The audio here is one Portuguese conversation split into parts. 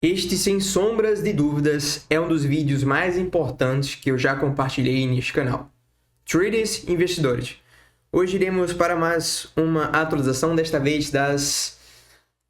Este, sem sombras de dúvidas, é um dos vídeos mais importantes que eu já compartilhei neste canal. Traders e investidores. Hoje iremos para mais uma atualização, desta vez das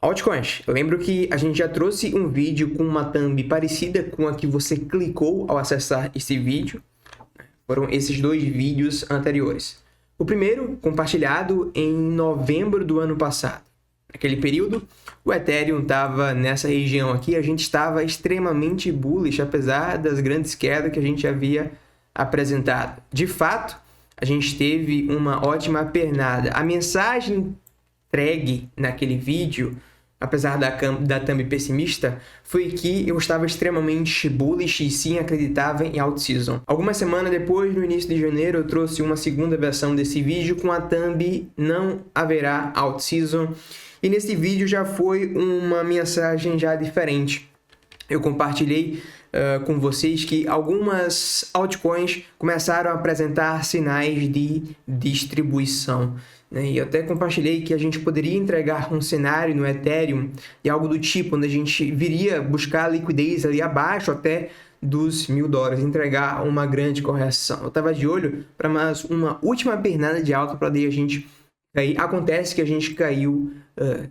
altcoins. Eu lembro que a gente já trouxe um vídeo com uma thumb parecida com a que você clicou ao acessar esse vídeo. Foram esses dois vídeos anteriores. O primeiro, compartilhado em novembro do ano passado. Naquele período, o Ethereum estava nessa região aqui, a gente estava extremamente bullish, apesar das grandes quedas que a gente havia apresentado. De fato, a gente teve uma ótima pernada. A mensagem entregue naquele vídeo, apesar da thumb pessimista, foi que eu estava extremamente bullish e sim acreditava em alt season. Algumas semanas depois, no início de janeiro, eu trouxe uma segunda versão desse vídeo com a thumb não haverá alt season. E nesse vídeo já foi uma mensagem já diferente. Eu compartilhei com vocês que algumas altcoins começaram a apresentar sinais de distribuição, né? E eu até compartilhei que a gente poderia entregar um cenário no Ethereum de algo do tipo, onde a gente viria buscar liquidez ali abaixo até dos $1.000, entregar uma grande correção. Eu estava de olho para mais uma última pernada de alta para daí a gente cair. Acontece que a gente caiu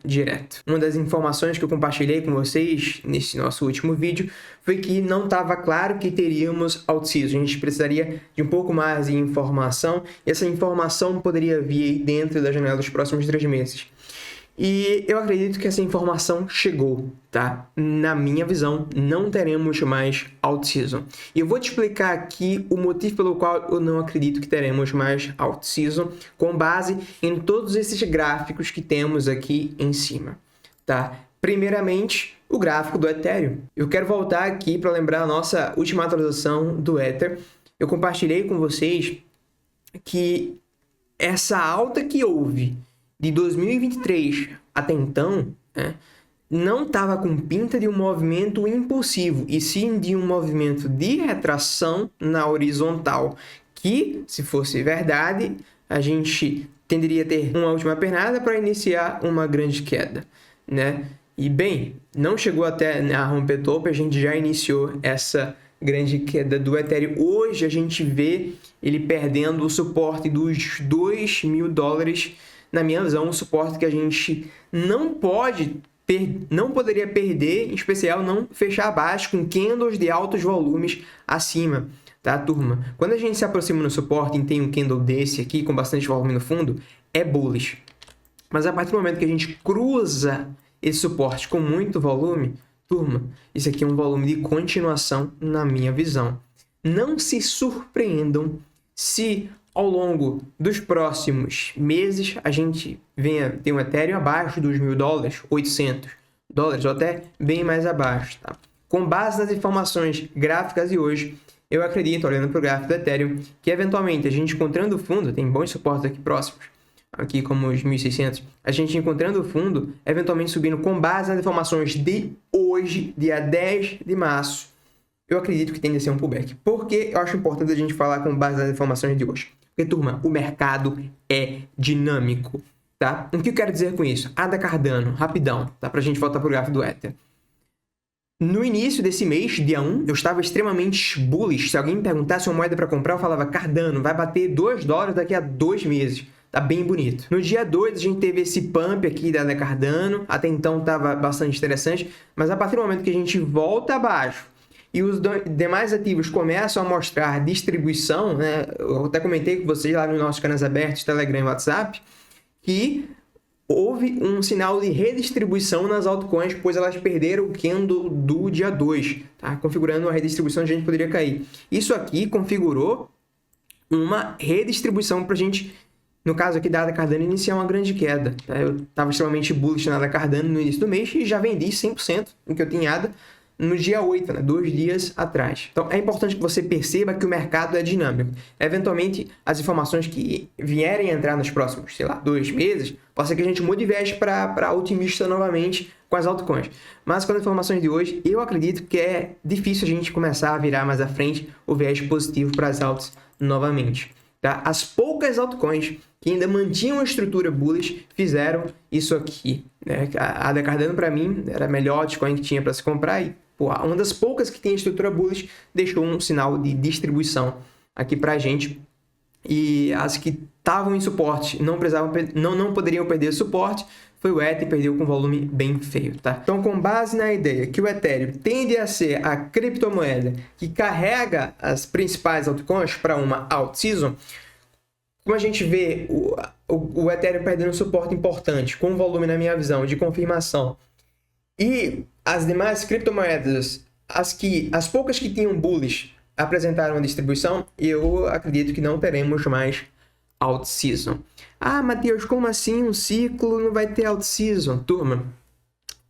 direto. Uma das informações que eu compartilhei com vocês nesse nosso último vídeo foi que não estava claro que teríamos alt season. A gente precisaria de um pouco mais de informação e essa informação poderia vir dentro da janela dos próximos 3 meses. E eu acredito que essa informação chegou, tá? Na minha visão, não teremos mais alt season. E eu vou te explicar aqui o motivo pelo qual eu não acredito que teremos mais alt season, com base em todos esses gráficos que temos aqui em cima, tá? Primeiramente, o gráfico do Ethereum. Eu quero voltar aqui para lembrar a nossa última atualização do Ether. Eu compartilhei com vocês que essa alta que houve de 2023 até então, né, não estava com pinta de um movimento impulsivo, e sim de um movimento de retração na horizontal, que, se fosse verdade, a gente tenderia a ter uma última pernada para iniciar uma grande queda, né? E bem, não chegou até a romper topo, a gente já iniciou essa grande queda do Ethereum. Hoje a gente vê ele perdendo o suporte dos $2.000. Na minha visão, um suporte que a gente não poderia perder, em especial não fechar abaixo com candles de altos volumes acima, tá, turma? Quando a gente se aproxima no suporte e tem um candle desse aqui, com bastante volume no fundo, é bullish. Mas a partir do momento que a gente cruza esse suporte com muito volume, turma, isso aqui é um volume de continuação na minha visão. Não se surpreendam se ao longo dos próximos meses a gente venha ter um Ethereum abaixo dos $1.000, $800 ou até bem mais abaixo, tá? Com base nas informações gráficas de hoje, eu acredito, olhando para o gráfico do Ethereum, que eventualmente a gente encontrando o fundo, tem bons suportes aqui próximos, aqui como os 1.600, a gente encontrando o fundo, eventualmente subindo com base nas informações de hoje, dia 10 de março, eu acredito que tende a ser um pullback. Por que eu acho importante a gente falar com base nas informações de hoje? Porque, turma, o mercado é dinâmico, tá? O que eu quero dizer com isso? ADA Cardano, rapidão, tá? Pra gente voltar pro gráfico do Ether. No início desse mês, dia 1, eu estava extremamente bullish. Se alguém me perguntasse uma moeda para comprar, eu falava, Cardano, vai bater $2 daqui a 2 meses. Tá bem bonito. No dia 2, a gente teve esse pump aqui da ADA Cardano. Até então estava bastante interessante. Mas a partir do momento que a gente volta abaixo e os demais ativos começam a mostrar distribuição, né? Eu até comentei com vocês lá nos nossos canais abertos, Telegram e WhatsApp, que houve um sinal de redistribuição nas altcoins, pois elas perderam o candle do dia 2, tá? Configurando a redistribuição, a gente poderia cair. Isso aqui configurou uma redistribuição para a gente, no caso aqui da ADA Cardano, iniciar uma grande queda, tá? Eu estava extremamente bullish na ADA Cardano no início do mês e já vendi 100% do que eu tinha ADA no dia 8, né? 2 dias atrás. Então, é importante que você perceba que o mercado é dinâmico. Eventualmente, as informações que vierem a entrar nos próximos, 2 meses, pode ser que a gente mude viés para otimista novamente com as altcoins. Mas com as informações de hoje, eu acredito que é difícil a gente começar a virar mais à frente o viés positivo para as altas novamente, tá? As poucas altcoins que ainda mantinham a estrutura bullish fizeram isso aqui, né? A ADA Cardano, para mim, era a melhor altcoin que tinha para se comprar e uma das poucas que tem estrutura bullish deixou um sinal de distribuição aqui para a gente. E as que estavam em suporte não poderiam perder suporte. Foi o Ether, perdeu com volume bem feio, tá? Então, com base na ideia que o Ethereum tende a ser a criptomoeda que carrega as principais altcoins para uma alt season, como a gente vê o Ethereum perdendo um suporte importante, com volume, na minha visão, de confirmação, e as demais criptomoedas, as poucas que tinham bullish, apresentaram a distribuição, eu acredito que não teremos mais alt season. Ah, Matheus, como assim um ciclo não vai ter alt season? Turma,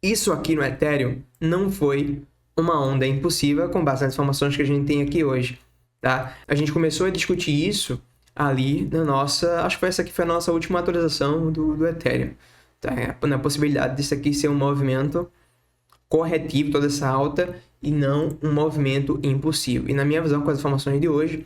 isso aqui no Ethereum não foi uma onda impulsiva com base nas informações que a gente tem aqui hoje, tá? A gente começou a discutir isso ali na nossa, acho que essa aqui foi a nossa última atualização do Ethereum, tá? Na possibilidade disso aqui ser um movimento corretivo, toda essa alta, e não um movimento impulsivo. E na minha visão, com as informações de hoje,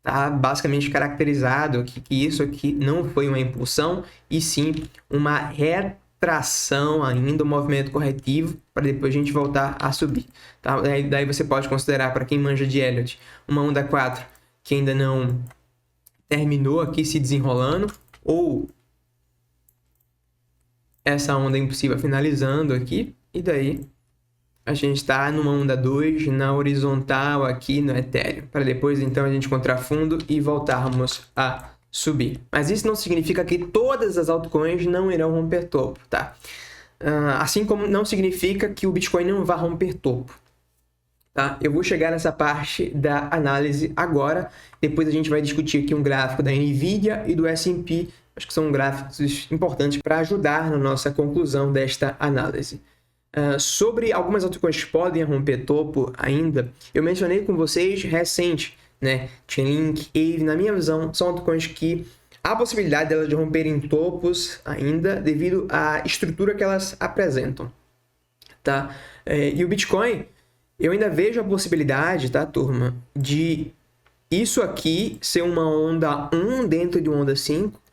tá basicamente caracterizado que isso aqui não foi uma impulsão, e sim uma retração ainda, um movimento corretivo, para depois a gente voltar a subir. Tá? Daí você pode considerar, para quem manja de Elliott, uma onda 4 que ainda não terminou aqui se desenrolando, ou essa onda impulsiva finalizando aqui, e daí a gente está numa onda 2 na horizontal aqui no Ethereum, para depois então a gente encontrar fundo e voltarmos a subir. Mas isso não significa que todas as altcoins não irão romper topo, tá? Assim como não significa que o Bitcoin não vai romper topo, tá? Eu vou chegar nessa parte da análise agora, depois a gente vai discutir aqui um gráfico da Nvidia e do S&P, acho que são gráficos importantes para ajudar na nossa conclusão desta análise. Sobre algumas altcoins que podem romper topo ainda, eu mencionei com vocês recente, né? Chainlink, Aave, na minha visão, são altcoins que há a possibilidade delas de romperem topos ainda devido à estrutura que elas apresentam, tá? E o Bitcoin, eu ainda vejo a possibilidade, tá, turma, de isso aqui ser uma onda 1 dentro de uma onda 5,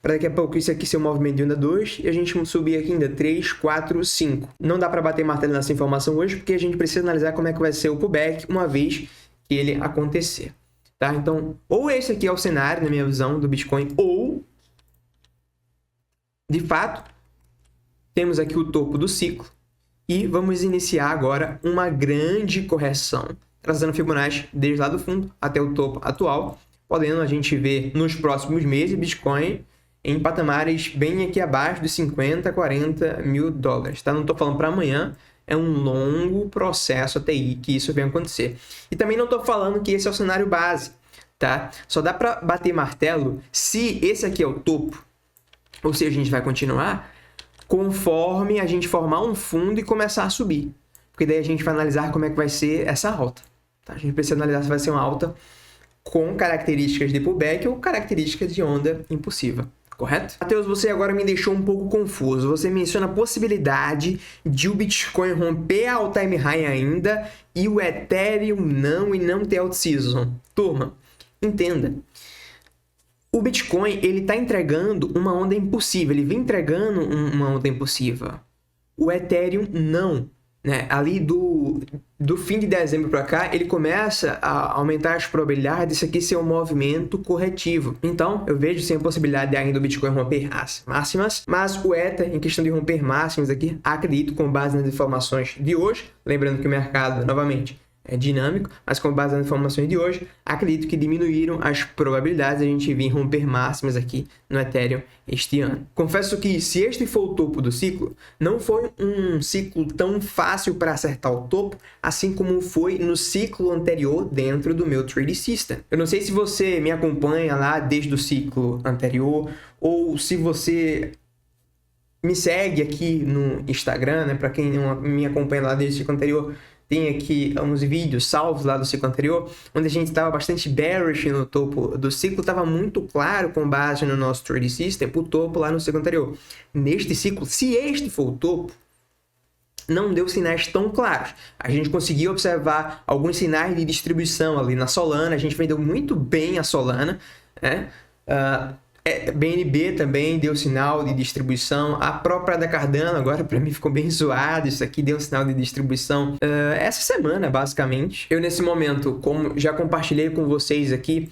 para daqui a pouco isso aqui ser um movimento de onda 2 e a gente subir aqui ainda 3, 4, 5. Não dá para bater martelo nessa informação hoje, porque a gente precisa analisar como é que vai ser o pullback uma vez que ele acontecer, tá? Então, ou esse aqui é o cenário, na minha visão, do Bitcoin, ou, de fato, temos aqui o topo do ciclo e vamos iniciar agora uma grande correção, trazendo Fibonacci desde lá do fundo até o topo atual, podendo a gente ver nos próximos meses Bitcoin em patamares bem aqui abaixo dos 50, 40 mil dólares, tá? Não estou falando para amanhã, é um longo processo até aí que isso venha acontecer. E também não estou falando que esse é o cenário base, tá? Só dá para bater martelo se esse aqui é o topo, ou seja, a gente vai continuar conforme a gente formar um fundo e começar a subir, porque daí a gente vai analisar como é que vai ser essa alta, tá? A gente precisa analisar se vai ser uma alta com características de pullback ou características de onda impulsiva. Correto? Matheus, você agora me deixou um pouco confuso. Você menciona a possibilidade de o Bitcoin romper a all-time high ainda e o Ethereum não ter alt-season. Turma, entenda. O Bitcoin, ele está entregando uma onda impulsiva. Ele vem entregando uma onda impulsiva. O Ethereum não. Né? Ali do fim de dezembro para cá, ele começa a aumentar as probabilidades disso aqui ser um movimento corretivo. Então, eu vejo sim a possibilidade de ainda o Bitcoin romper as máximas, mas o Ether, em questão de romper máximas aqui, acredito com base nas informações de hoje, lembrando que o mercado, novamente, é dinâmico, mas com base nas informações de hoje, acredito que diminuíram as probabilidades de a gente vir romper máximas aqui no Ethereum este ano. Confesso que se este for o topo do ciclo, não foi um ciclo tão fácil para acertar o topo, assim como foi no ciclo anterior dentro do meu trading system. Eu não sei se você me acompanha lá desde o ciclo anterior, ou se você me segue aqui no Instagram, né? Para quem não me acompanha lá desde o ciclo anterior, tem aqui uns vídeos salvos lá do ciclo anterior, onde a gente estava bastante bearish no topo do ciclo, estava muito claro com base no nosso trading system, o topo lá no ciclo anterior. Neste ciclo, se este for o topo, não deu sinais tão claros. A gente conseguiu observar alguns sinais de distribuição ali na Solana, a gente vendeu muito bem a Solana, né? BNB também deu sinal de distribuição. A própria da Cardano, agora para mim ficou bem zoado. Isso aqui deu um sinal de distribuição essa semana, basicamente. Eu, nesse momento, como já compartilhei com vocês aqui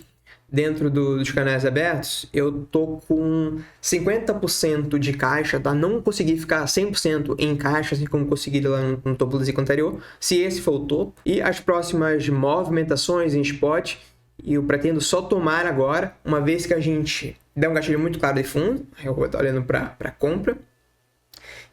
dentro dos canais abertos, eu tô com 50% de caixa, tá? Não consegui ficar 100% em caixa, assim como consegui lá no topo do ciclo anterior, se esse for o topo. E as próximas movimentações em spot, eu pretendo só tomar agora, uma vez que a gente der um gatilho muito claro de fundo, eu vou estar olhando para compra,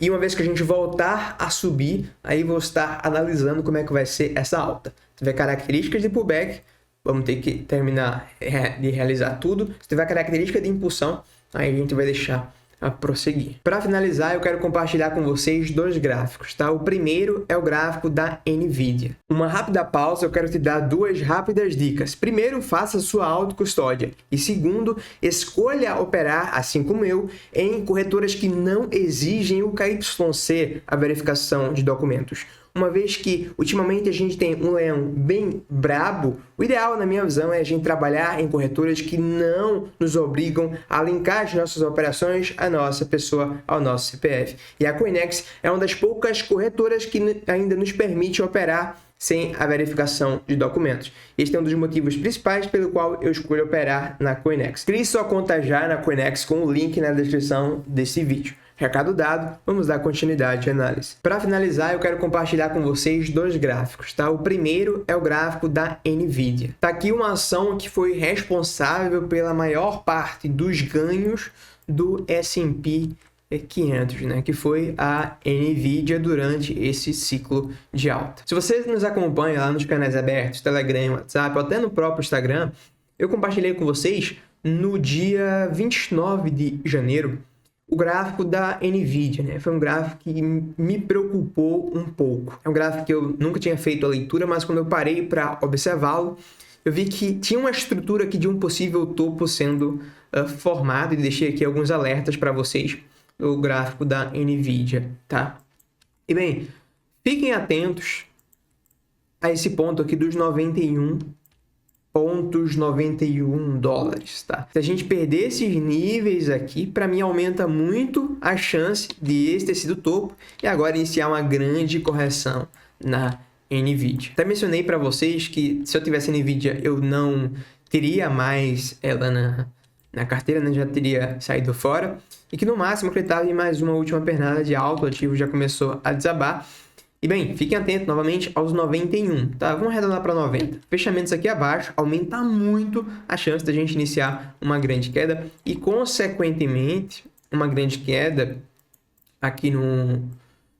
e uma vez que a gente voltar a subir, aí vou estar analisando como é que vai ser essa alta. Se tiver características de pullback, vamos ter que terminar de realizar tudo. Se tiver característica de impulsão, aí a gente vai deixar a prosseguir. Para finalizar, eu quero compartilhar com vocês dois gráficos, tá? O primeiro é o gráfico da Nvidia. Uma rápida pausa, eu quero te dar duas rápidas dicas. Primeiro, faça sua autocustódia. E segundo, escolha operar, assim como eu, em corretoras que não exigem o KYC, a verificação de documentos. Uma vez que, ultimamente, a gente tem um leão bem brabo, o ideal, na minha visão, é a gente trabalhar em corretoras que não nos obrigam a linkar as nossas operações à nossa pessoa, ao nosso CPF. E a Coinex é uma das poucas corretoras que ainda nos permite operar sem a verificação de documentos. Este é um dos motivos principais pelo qual eu escolho operar na Coinex. Crie sua conta já na Coinex com o link na descrição desse vídeo. Recado dado, vamos dar continuidade à análise. Para finalizar, eu quero compartilhar com vocês dois gráficos, tá? O primeiro é o gráfico da Nvidia. Tá aqui uma ação que foi responsável pela maior parte dos ganhos do S&P 500, né? Que foi a Nvidia durante esse ciclo de alta. Se você nos acompanha lá nos canais abertos, Telegram, WhatsApp, ou até no próprio Instagram, eu compartilhei com vocês no dia 29 de janeiro o gráfico da Nvidia, né? Foi um gráfico que me preocupou um pouco. É um gráfico que eu nunca tinha feito a leitura, mas quando eu parei para observá-lo, eu vi que tinha uma estrutura aqui de um possível topo sendo formado, e deixei aqui alguns alertas para vocês do gráfico da Nvidia, tá? E bem, fiquem atentos a esse ponto aqui dos 91,91 dólares, tá? Se a gente perder esses níveis aqui, para mim aumenta muito a chance de esse ter sido o topo e agora iniciar uma grande correção na Nvidia. Até mencionei para vocês que se eu tivesse Nvidia eu não teria mais ela na carteira, né? Já teria saído fora e que no máximo acreditava em mais uma última pernada de alta, o ativo já começou a desabar. E bem, fiquem atentos novamente aos 91, tá? Vamos arredondar para 90. Fechamentos aqui abaixo aumenta muito a chance da gente iniciar uma grande queda e, consequentemente, uma grande queda aqui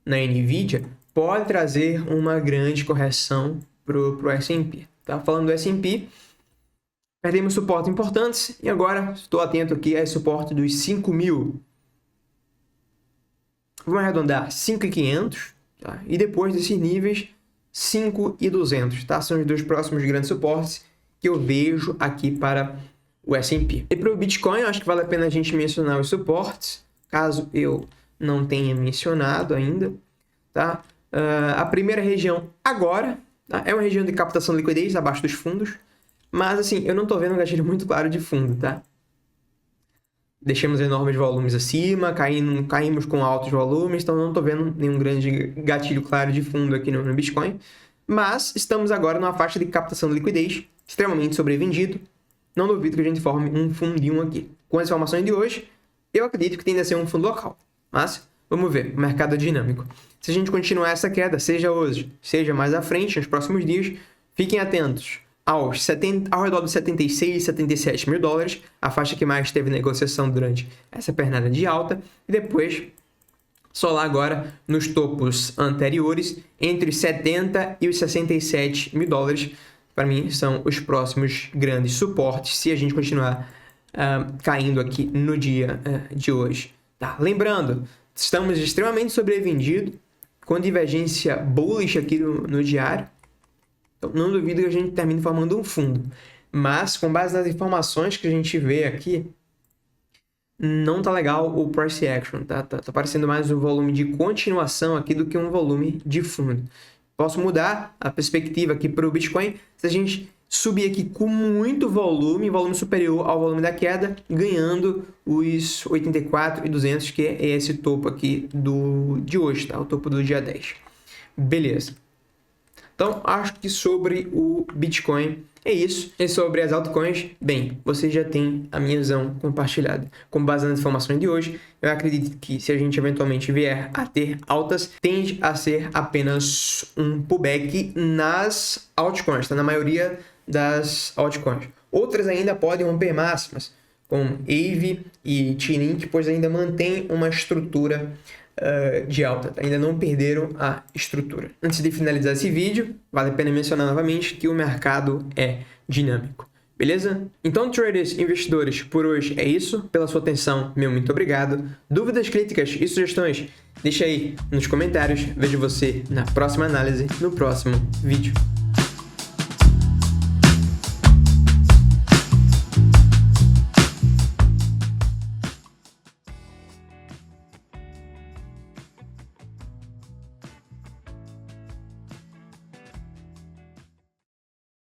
na Nvidia pode trazer uma grande correção pro S&P, tá? Falando do S&P, perdemos suportes importantes e agora estou atento aqui a suporte dos 5.000. Vamos arredondar 5.500. Tá? E depois desses níveis, 5.200, tá? São os dois próximos grandes suportes que eu vejo aqui para o S&P. E para o Bitcoin, eu acho que vale a pena a gente mencionar os suportes, caso eu não tenha mencionado ainda, tá? A primeira região agora, tá? É uma região de captação de liquidez abaixo dos fundos, mas assim, eu não estou vendo um gatilho muito claro de fundo, tá? Deixamos enormes volumes acima, caímos com altos volumes, então não estou vendo nenhum grande gatilho claro de fundo aqui no Bitcoin. Mas estamos agora numa faixa de captação de liquidez extremamente sobrevendido. Não duvido que a gente forme um fundinho aqui. Com as informações de hoje, eu acredito que tende a ser um fundo local. Mas vamos ver, o mercado é dinâmico. Se a gente continuar essa queda, seja hoje, seja mais à frente, nos próximos dias, fiquem atentos ao redor dos 76, 77 mil dólares, a faixa que mais teve negociação durante essa pernada de alta, e depois, só lá agora, nos topos anteriores, entre os 70 e os 67 mil dólares, para mim, são os próximos grandes suportes, se a gente continuar caindo aqui no dia de hoje. Tá? Lembrando, estamos extremamente sobrevendidos, com divergência bullish aqui no diário. Então, não duvido que a gente termine formando um fundo. Mas, com base nas informações que a gente vê aqui, não tá legal o price action, tá? Tá parecendo mais um volume de continuação aqui do que um volume de fundo. Posso mudar a perspectiva aqui para o Bitcoin se a gente subir aqui com muito volume superior ao volume da queda, ganhando os 84.200, que é esse topo aqui de hoje, tá? O topo do dia 10. Beleza. Então, acho que sobre o Bitcoin é isso. E sobre as altcoins, bem, você já tem a minha visão compartilhada. Com base nas informações de hoje, eu acredito que se a gente eventualmente vier a ter altas, tende a ser apenas um pullback nas altcoins, tá? Na maioria das altcoins. Outras ainda podem romper máximas, como Aave e Chainlink, pois ainda mantém uma estrutura de alta, tá? Ainda não perderam a estrutura. Antes de finalizar esse vídeo, vale a pena mencionar novamente que o mercado é dinâmico. Beleza? Então, traders, investidores, por hoje é isso. Pela sua atenção, meu muito obrigado. Dúvidas, críticas e sugestões, deixa aí nos comentários. Vejo você na próxima análise, no próximo vídeo.